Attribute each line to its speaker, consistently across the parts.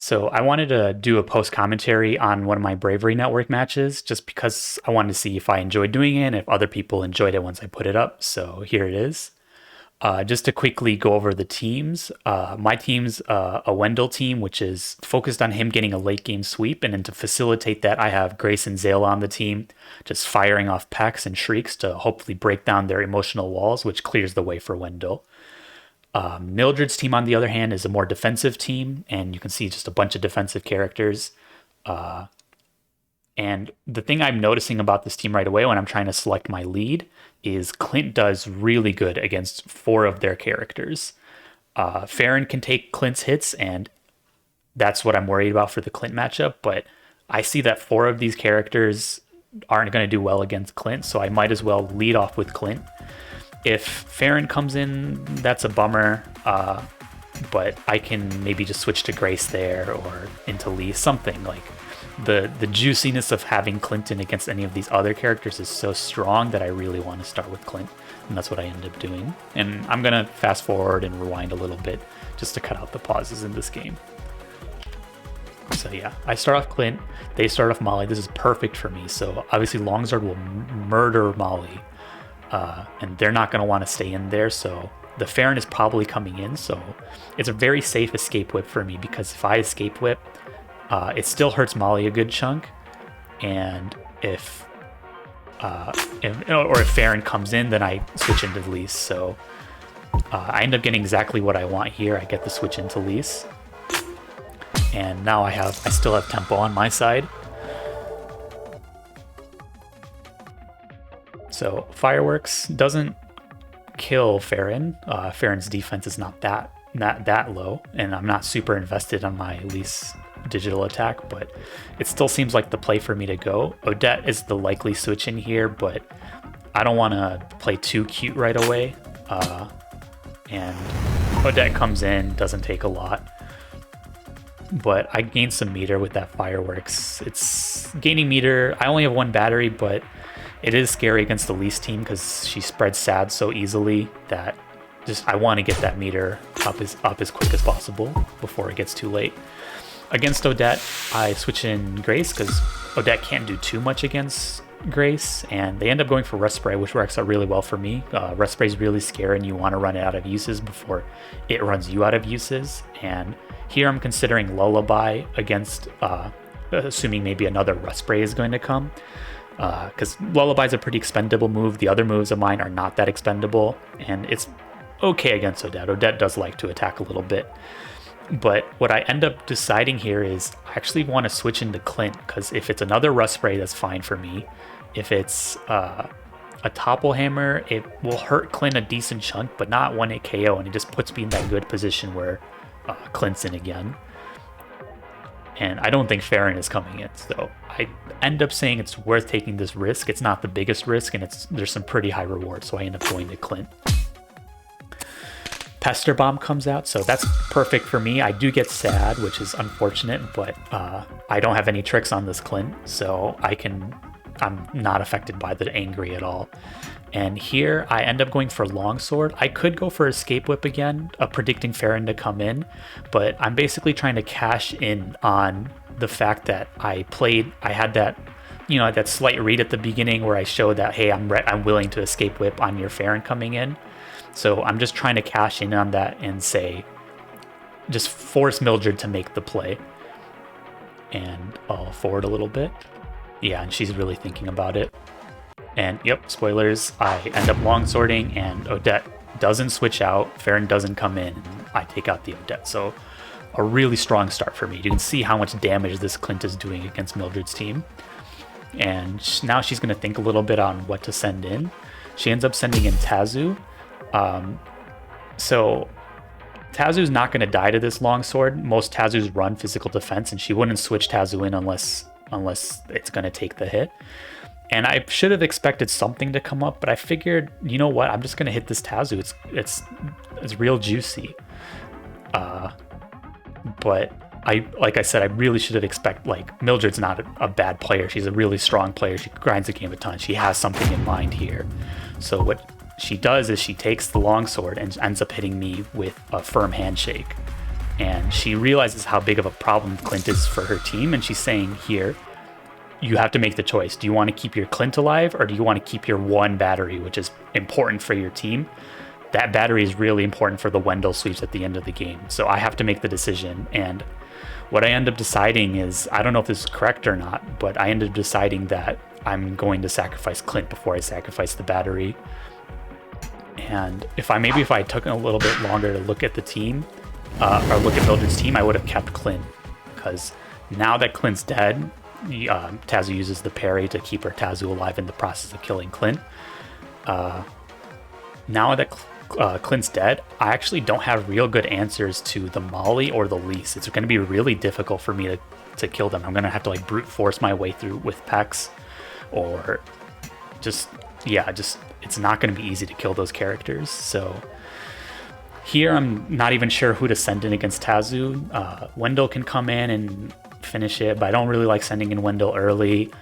Speaker 1: So I wanted to do a post commentary on one of my Bravery Network matches just because I wanted to see if I enjoyed doing it and if other people enjoyed it once I put it up. So here it is. Just to quickly go over the teams, my team's a Wendell team, which is focused on him getting a late game sweep. And then to facilitate that, I have Grace and Zayla on the team, just firing off pecks and shrieks to hopefully break down their emotional walls, which clears the way for Wendell. Mildred's team, on the other hand, is a more defensive team, and you can see just a bunch of defensive characters. And the thing I'm noticing about this team right away when I'm trying to select my lead is Clint does really good against four of their characters. Pharyn can take Clint's hits, and that's what I'm worried about for the Clint matchup, but I see that four of these characters aren't going to do well against Clint, so I might as well lead off with Clint. If Pharyn comes in, that's a bummer, but I can maybe just switch to Grace there or into Lee, something like the juiciness of having Clinton against any of these other characters is so strong that I really want to start with Clint, and that's what I end up doing. And I'm going to fast forward and rewind a little bit just to cut out the pauses in this game. So yeah, I start off Clint, they start off Molly. This is perfect for me. So obviously Longsword will murder Molly. And they're not going to want to stay in there, so the Pharyn is probably coming in, so it's a very safe escape whip for me, because if I escape whip, it still hurts Molly a good chunk, and if Pharyn comes in, then I switch into Lise, so I end up getting exactly what I want here. I get the switch into Lise, and now I still have tempo on my side. So Fireworks doesn't kill Pharyn. Pharyn's defense is not that low, and I'm not super invested on my Elise digital attack, but it still seems like the play for me to go. Odette is the likely switch in here, but I don't want to play too cute right away. And Odette comes in, doesn't take a lot, but I gained some meter with that Fireworks. It's gaining meter. I only have one battery, but it is scary against the Elise team because she spreads sad so easily that just I want to get that meter up as quick as possible before it gets too late. Against Odette, I switch in Grace because Odette can't do too much against Grace, and they end up going for Rust Spray, which works out really well for me. Rust Spray is really scary, and you want to run it out of uses before it runs you out of uses. And here I'm considering Lullaby against, assuming maybe another Rust Spray is going to come. Because Lullaby is a pretty expendable move. The other moves of mine are not that expendable, and it's okay against Odette. Odette does like to attack a little bit. But what I end up deciding here is I actually want to switch into Clint, because if it's another Rust Spray, that's fine for me. If it's a Topple Hammer, it will hurt Clint a decent chunk, but not one hit KO, and it just puts me in that good position where Clint's in again. And I don't think Pharyn is coming in, so I end up saying it's worth taking this risk. It's not the biggest risk, and there's some pretty high reward, so I end up going to Clint. Pester Bomb comes out, so that's perfect for me. I do get sad, which is unfortunate, but I don't have any tricks on this Clint, so I'm not affected by the angry at all. And here I end up going for Longsword. I could go for Escape Whip again, predicting Pharyn to come in, but I'm basically trying to cash in on the fact that I had that, that slight read at the beginning where I showed that, hey, I'm willing to Escape Whip on your Pharyn coming in. So I'm just trying to cash in on that and say, just force Mildred to make the play. And I'll forward a little bit. Yeah, and she's really thinking about it. And yep, spoilers, I end up longswording, and Odette doesn't switch out, Pharyn doesn't come in, and I take out the Odette. So a really strong start for me. You can see how much damage this Clint is doing against Mildred's team. And now she's going to think a little bit on what to send in. She ends up sending in Tazoo. So Tazoo's not going to die to this longsword. Most Tazoos run physical defense, and she wouldn't switch Tazoo in unless it's going to take the hit. And I should have expected something to come up, but I figured, you know what, I'm just going to hit this Tazoo. It's real juicy. But like I said, I really should have expected, Mildred's not a bad player. She's a really strong player. She grinds the game a ton. She has something in mind here. So what she does is she takes the longsword and ends up hitting me with a firm handshake. And she realizes how big of a problem Clint is for her team, and she's saying, here, you have to make the choice. Do you want to keep your Clint alive, or do you want to keep your one battery, which is important for your team? That battery is really important for the Wendell sweeps at the end of the game. So I have to make the decision. And what I end up deciding is, I don't know if this is correct or not, but I ended up deciding that I'm going to sacrifice Clint before I sacrifice the battery. And if I took a little bit longer to look at the team, or look at Mildred's team, I would have kept Clint, because now that Clint's dead, Tazoo uses the parry to keep her Tazoo alive in the process of killing Clint. Now that Clint's dead, I actually don't have real good answers to the Molly or the Lise. It's going to be really difficult for me to kill them. I'm going to have to like brute force my way through with Pex, or just it's not going to be easy to kill those characters. So here I'm not even sure who to send in against Tazoo. Wendell can come in and finish it, but I don't really like sending in Wendell early.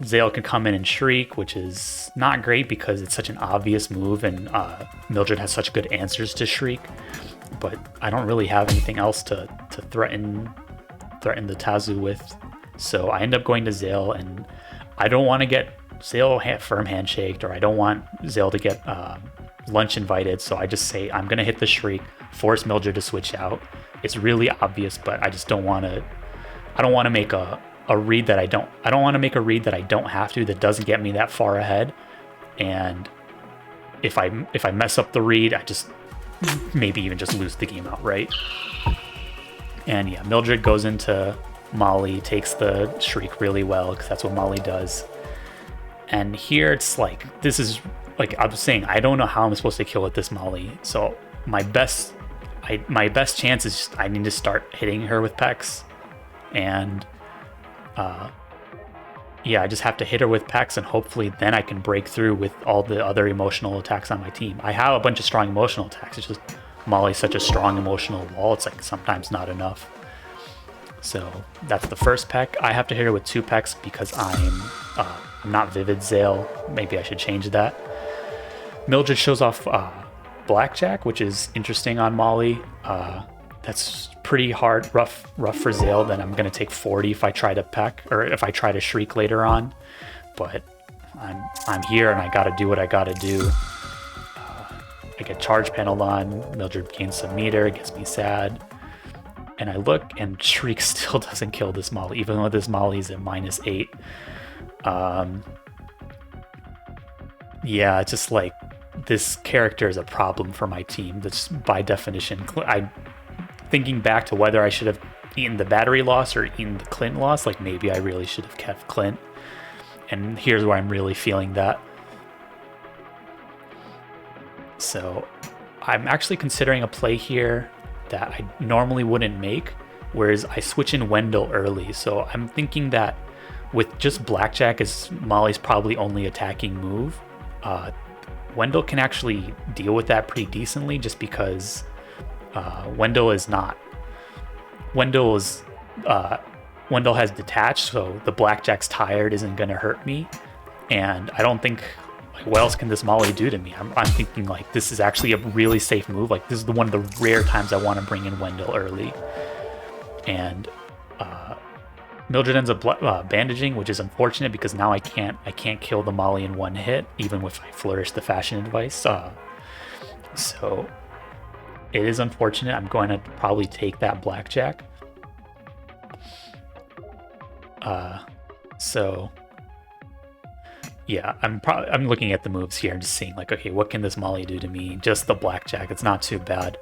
Speaker 1: Zale can come in and Shriek, which is not great because it's such an obvious move, and Mildred has such good answers to Shriek, but I don't really have anything else to threaten the Tazoo with. So I end up going to Zale, and I don't want to get Zale firm handshaked, or I don't want Zale to get lunch invited, so I just say I'm gonna hit the Shriek, force Mildred to switch out. It's really obvious, but I just don't want to make a read that I don't want to make a read that I don't have to, that doesn't get me that far ahead. And if I mess up the read, I just maybe even just lose the game outright. And yeah, Mildred goes into Molly, takes the Shriek really well, because that's what Molly does. And here it's like, this is like I was saying, I don't know how I'm supposed to kill with this Molly. So my best chance is just I need to start hitting her with Pex, and I just have to hit her with Pex, and hopefully then I can break through with all the other emotional attacks on my team. I have a bunch of strong emotional attacks. It's just Molly's such a strong emotional wall. It's like sometimes not enough. So that's the first peck. I have to hit her with 2 pecks because I'm not Vivid Zale. Maybe I should change that. Mildred shows off Blackjack, which is interesting on Molly. That's pretty hard, rough for Zale. Then I'm going to take 40 if I try to peck, or if I try to Shriek later on. But I'm here, and I got to do what I got to do. I get charge paneled on. Mildred gains some meter. It gets me sad. And I look, and Shriek still doesn't kill this Molly, even though this Molly is at -8. Yeah, it's just like, this character is a problem for my team. That's by definition. Thinking back to whether I should have eaten the battery loss or eaten the Clint loss, like maybe I really should have kept Clint. And here's where I'm really feeling that. So I'm actually considering a play here that I normally wouldn't make, whereas I switch in Wendell early. So I'm thinking that with just Blackjack as Molly's probably only attacking move, Wendell can actually deal with that pretty decently, just because Wendell has detached, so the Blackjack's tired isn't going to hurt me. And I don't think, like, what else can this Molly do to me? I'm thinking like this is actually a really safe move. Like, this is one of the rare times I want to bring in Wendell early. And Mildred ends up bandaging, which is unfortunate because now I can't kill the Molly in one hit, even if I flourish the fashion advice. So it is unfortunate. I'm going to probably take that Blackjack. So yeah, I'm looking at the moves here and just seeing like, okay, what can this Molly do to me? Just the Blackjack. It's not too bad.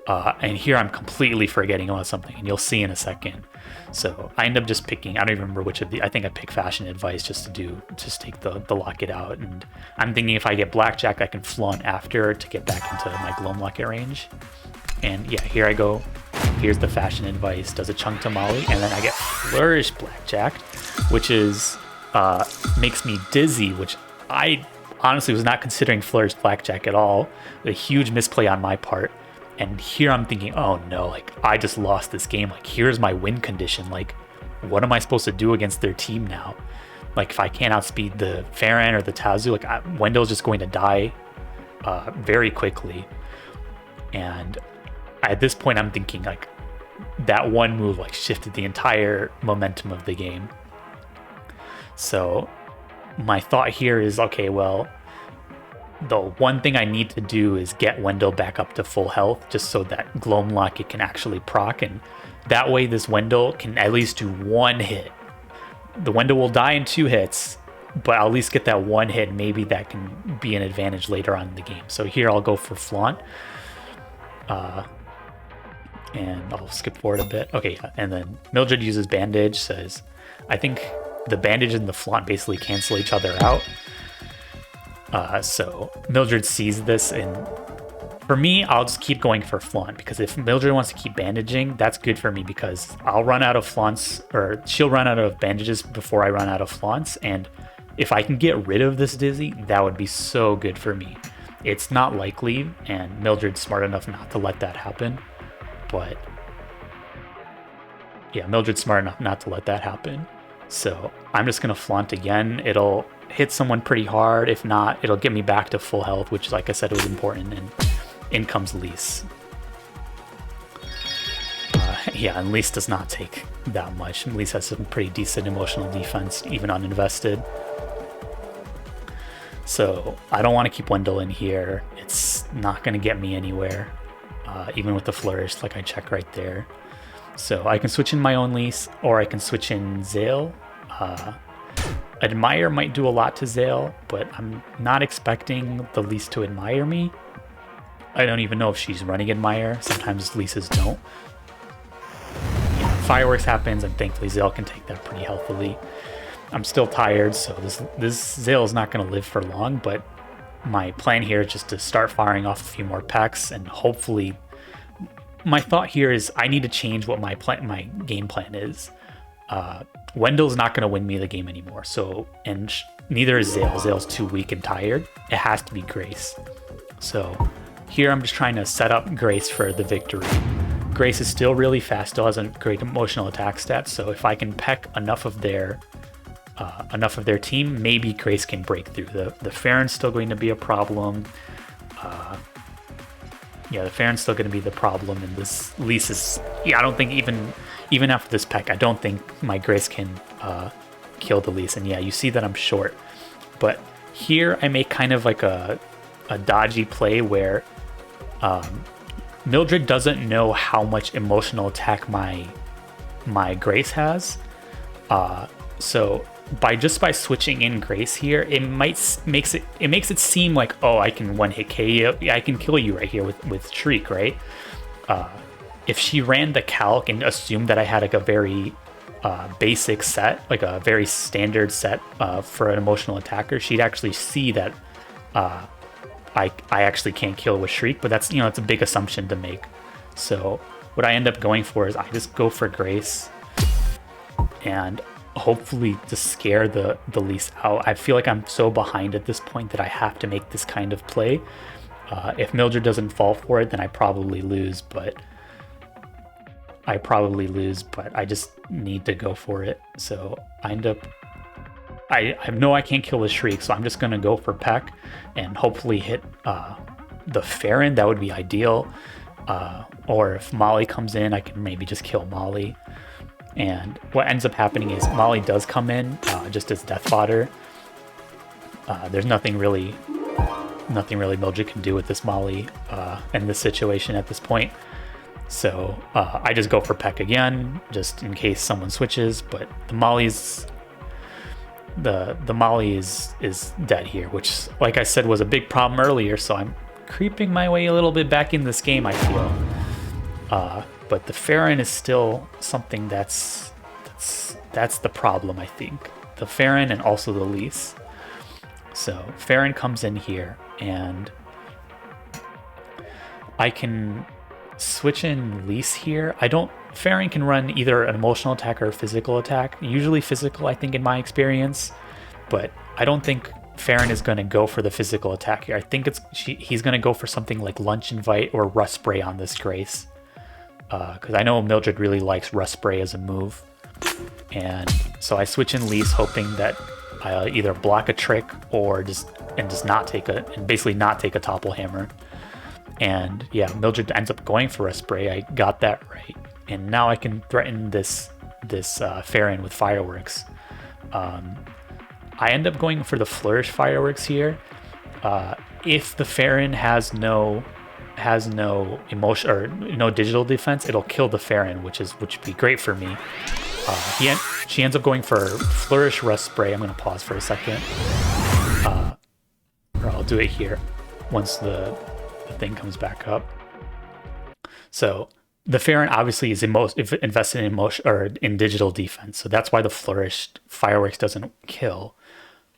Speaker 1: And here I'm completely forgetting about something, and you'll see in a second. So I end up just picking, I don't even remember which of the, I think I picked Fashion Advice just take the lock it out. And I'm thinking if I get Blackjack, I can flaunt after to get back into my Gloam Locket range. And yeah, here I go. Here's the Fashion Advice, does a chunk to Molly, and then I get Flourish Blackjack, which is, makes me dizzy, which I honestly was not considering Flourish Blackjack at all. A huge misplay on my part. And here I'm thinking, oh no, like I just lost this game. Like, here's my win condition. Like, what am I supposed to do against their team now? Like, if I can't outspeed the Pharyn or the Tazoo, like Wendell's just going to die very quickly. And at this point, I'm thinking like that one move like shifted the entire momentum of the game. So my thought here is, okay, well, the one thing I need to do is get Wendell back up to full health, just so that Gloamlock it can actually proc, and that way this Wendell can at least do one hit. The Wendell will die in 2 hits, but I'll at least get that one hit. Maybe that can be an advantage later on in the game. So here I'll go for Flaunt. And I'll skip forward a bit. Okay, and then Mildred uses Bandage, says, I think the Bandage and the Flaunt basically cancel each other out. So Mildred sees this, and for me, I'll just keep going for Flaunt, because if Mildred wants to keep bandaging, that's good for me, because I'll run out of Flaunts, or she'll run out of bandages before I run out of Flaunts, and if I can get rid of this Dizzy, that would be so good for me. It's not likely, and Mildred's smart enough not to let that happen, but yeah, Mildred's smart enough not to let that happen. So I'm just going to Flaunt again. It'll hit someone pretty hard. If not, it'll get me back to full health, which, like I said, was important, and in comes Lise. Yeah, and Lise does not take that much. Lise has some pretty decent emotional defense, even uninvested. So I don't want to keep Wendell in here. It's not going to get me anywhere, even with the Flourish, like I check right there. So I can switch in my own Lise, or I can switch in Zale. Admire might do a lot to Zale, but I'm not expecting the Lise to admire me. I don't even know if she's running Admire. Sometimes Lises don't. Yeah, fireworks happens, and thankfully Zale can take that pretty healthily. I'm still tired, so this Zale is not going to live for long, but my plan here is just to start firing off a few more pecks, and hopefully my thought here is I need to change what my game plan is. Wendell's not going to win me the game anymore, so, and neither is Zale. Zale's too weak and tired. It has to be Grace. So here I'm just trying to set up Grace for the victory. Grace is still really fast, still has a great emotional attack stat, so if I can peck enough of their team, maybe Grace can break through. The Pharyn's still going to be a problem. Yeah, the Pharyn's still going to be the problem, and this Lise is... Yeah, I don't think even after this peck, I don't think my Grace can kill the Lise. And yeah, you see that I'm short. But here I make kind of like a dodgy play where Mildred doesn't know how much emotional attack my Grace has. So by switching in Grace here, it makes it seem like, oh, I can one hit KO, I can kill you right here with Shriek, right? If she ran the calc and assumed that I had like a very basic set, like a very standard set for an emotional attacker, she'd actually see that I actually can't kill with Shriek, but that's it's a big assumption to make. So what I end up going for is I just go for Grace and hopefully to scare the Lise out. I feel like I'm so behind at this point that I have to make this kind of play. If Mildred doesn't fall for it, then I probably lose, but I just need to go for it. So I end up, I know I can't kill with Shriek, so I'm just going to go for Peck and hopefully hit the Pharyn. That would be ideal. Or if Molly comes in, I can maybe just kill Molly. And what ends up happening is Molly does come in just as death fodder. There's nothing really Mildred can do with this Molly in this situation at this point. So I just go for Peck again, just in case someone switches. But the Molly is dead here, which, like I said, was a big problem earlier. So I'm creeping my way a little bit back in this game, I feel. But the Pharyn is still something that's the problem, I think. The Pharyn and also the Lise. So Pharyn comes in here, and I can switch in Lise here. Pharyn can run either an emotional attack or a physical attack. Usually physical, I think, in my experience. But I don't think Pharyn is going to go for the physical attack here. I think he's going to go for something like Lunch Invite or Rust Spray on this Grace. Because I know Mildred really likes Rust Spray as a move. And so I switch in Lise, hoping that I'll either block a trick or basically not take a Topple Hammer. And yeah, Mildred ends up going for a spray. I got that right. And now I can threaten this Pharyn with fireworks. I end up going for the flourish fireworks here. If the Pharyn has no emotion or no digital defense, it'll kill the Pharyn, which would be great for me. She ends up going for flourish rust spray. I'm gonna pause for a second, or I'll do it here once the thing comes back up. So the Pharyn obviously is invested in emotion or in digital defense, so that's why the flourish fireworks doesn't kill.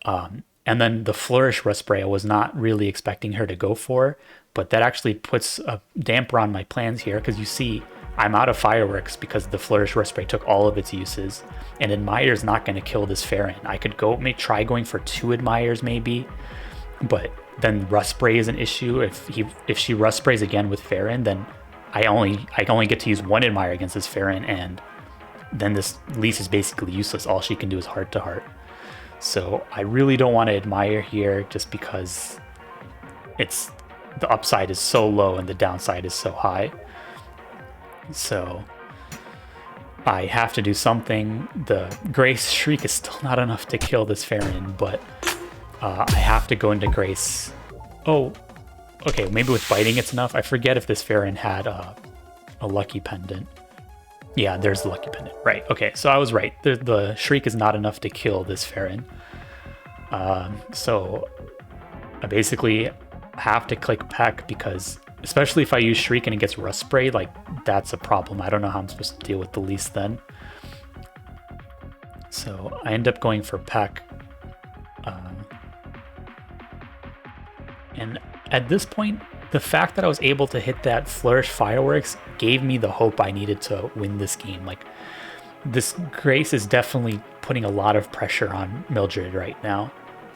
Speaker 1: And then the flourish rust spray I was not really expecting her to go for, but that actually puts a damper on my plans here, because you see I'm out of fireworks because the flourish rust spray took all of its uses, and Admire's not going to kill this Pharyn. I could try going for 2 Admires maybe, but then rust spray is an issue. If she rust sprays again with Pharyn, then I only get to use 1 Admire against this Pharyn, and then this lease is basically useless. All she can do is heart to heart. So I really don't want to Admire here, just because the upside is so low and the downside is so high. So I have to do something. The Grace Shriek is still not enough to kill this Pharyn, but I have to go into Grace. Oh, okay, maybe with biting it's enough. I forget if this Pharyn had a lucky pendant. Yeah, there's the lucky pendant. Right, okay, so I was right. The Shriek is not enough to kill this Pharyn. So I basically have to click Peck, because especially if I use Shriek and it gets Rust Spray, like, that's a problem. I don't know how I'm supposed to deal with the lease then. So I end up going for Peck. And at this point, the fact that I was able to hit that Flourish Fireworks gave me the hope I needed to win this game. Like, this Grace is definitely putting a lot of pressure on Mildred right now.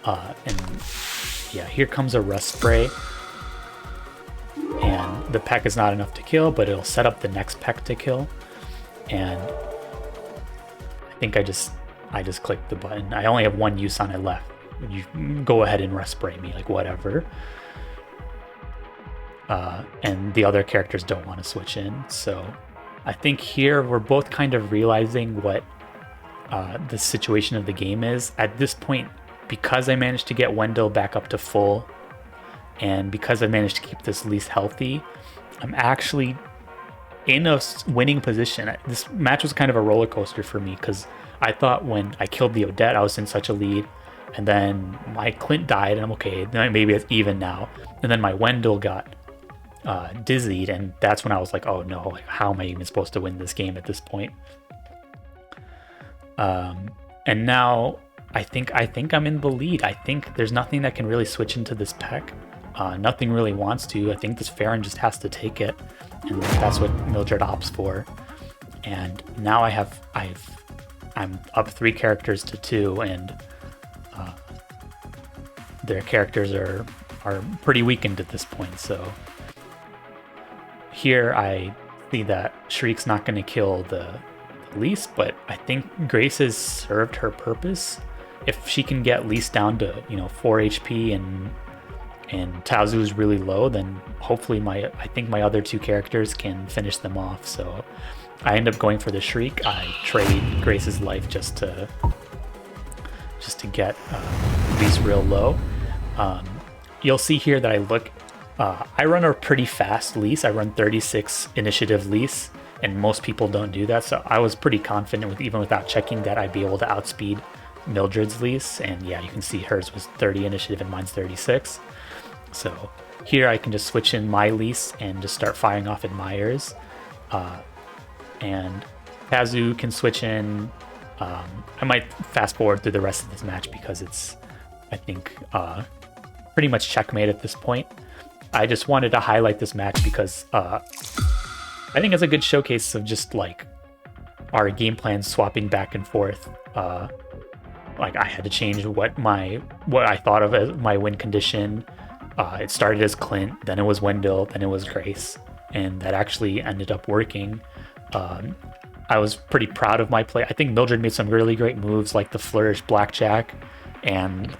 Speaker 1: And yeah, here comes a Rust Spray. And the Peck is not enough to kill, but it'll set up the next Peck to kill. And I think I just clicked the button. I only have 1 use on it left. You go ahead and Rust Spray me, like, whatever. And the other characters don't want to switch in. So I think here we're both kind of realizing what the situation of the game is. At this point, because I managed to get Wendell back up to full, and because I managed to keep this lease healthy, I'm actually in a winning position. This match was kind of a roller coaster for me, because I thought when I killed the Odette, I was in such a lead. And then my Clint died, and I'm okay, maybe it's even now. And then my Wendell got dizzied, and that's when I was like, oh no, like, how am I even supposed to win this game at this point? And now I think I'm in the lead. I think there's nothing that can really switch into this Peck. Nothing really wants to. I think this Pharyn just has to take it, and that's what Mildred opts for. And now I'm up 3 characters to 2, and their characters are pretty weakened at this point. So here I see that Shriek's not going to kill the lease, but I think Grace has served her purpose. If she can get lease down to 4 HP and Tazoo is really low, then hopefully I think my other 2 characters can finish them off. So I end up going for the Shriek. I trade Grace's life just to get lease real low. You'll see here that I run a pretty fast lease. I run 36 initiative lease, and most people don't do that. So I was pretty confident even without checking that I'd be able to outspeed Mildred's lease. And yeah, you can see hers was 30 initiative and mine's 36. So here I can just switch in my lease and just start firing off Admires. And Tazoo can switch in. I might fast forward through the rest of this match because it's, I think, pretty much checkmate at this point. I just wanted to highlight this match because I think it's a good showcase of just like our game plans swapping back and forth. Like I had to change what I thought of as my win condition. It started as Clint, then it was Wendell, then it was Grace, and that actually ended up working. I was pretty proud of my play. I think Mildred made some really great moves, like the Flourish Blackjack and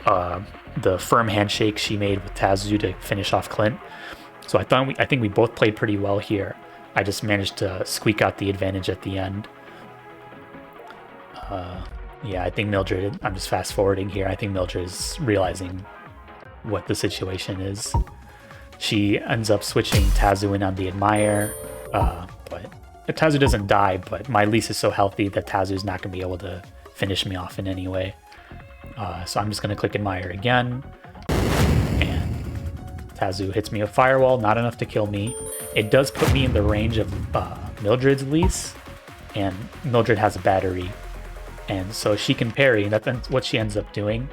Speaker 1: the firm handshake she made with Tazoo to finish off Clint. So I think we both played pretty well here. I just managed to squeak out the advantage at the end. Yeah, I think Mildred, I'm just fast forwarding here. I think Mildred is realizing what the situation is. She ends up switching Tazoo in on the Admire, but Tazoo doesn't die, but my Elise is so healthy that Tazoo's not going to be able to finish me off in any way. So I'm just going to click Admire again, and Tazoo hits me with Firewall, not enough to kill me. It does put me in the range of Mildred's Elise, and Mildred has a battery, and so she can parry, and that's what she ends up doing.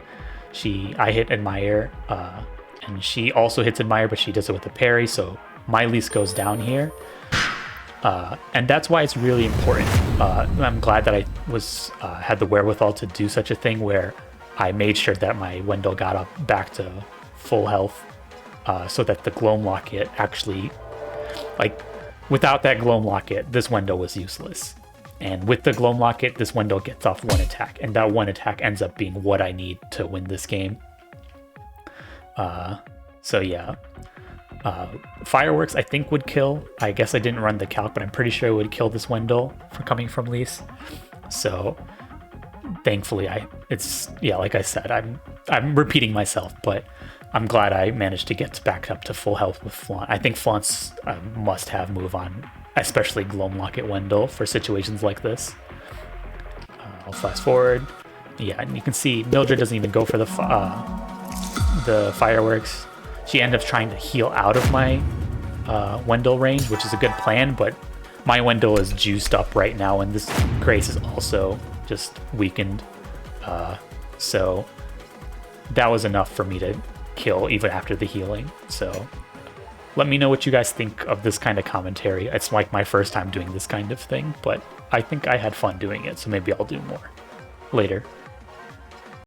Speaker 1: I hit Admire, and she also hits Admire, but she does it with a parry, so my Elise goes down here. And that's why it's really important. I'm glad that I had the wherewithal to do such a thing where I made sure that my Wendell got up back to full health, so that the Gloam Locket actually, like, without that Gloam Locket, this Wendell was useless. And with the Gloam Locket, this Wendell gets off one attack, and that one attack ends up being what I need to win this game. So yeah. Fireworks I think would kill. I guess I didn't run the calc, but I'm pretty sure it would kill this Wendell for coming from Lise. So thankfully like I said, I'm repeating myself, but I'm glad I managed to get back up to full health with Flaunt. I think Flaunt's a must-have move on, especially Gloam Locket Wendell for situations like this. I'll fast forward. Yeah, and you can see Mildred doesn't even go for the fireworks. She ended up trying to heal out of my Wendell range, which is a good plan, but my Wendell is juiced up right now, and this Grace is also just weakened. So that was enough for me to kill even after the healing. So let me know what you guys think of this kind of commentary. It's like my first time doing this kind of thing, but I think I had fun doing it, so maybe I'll do more later.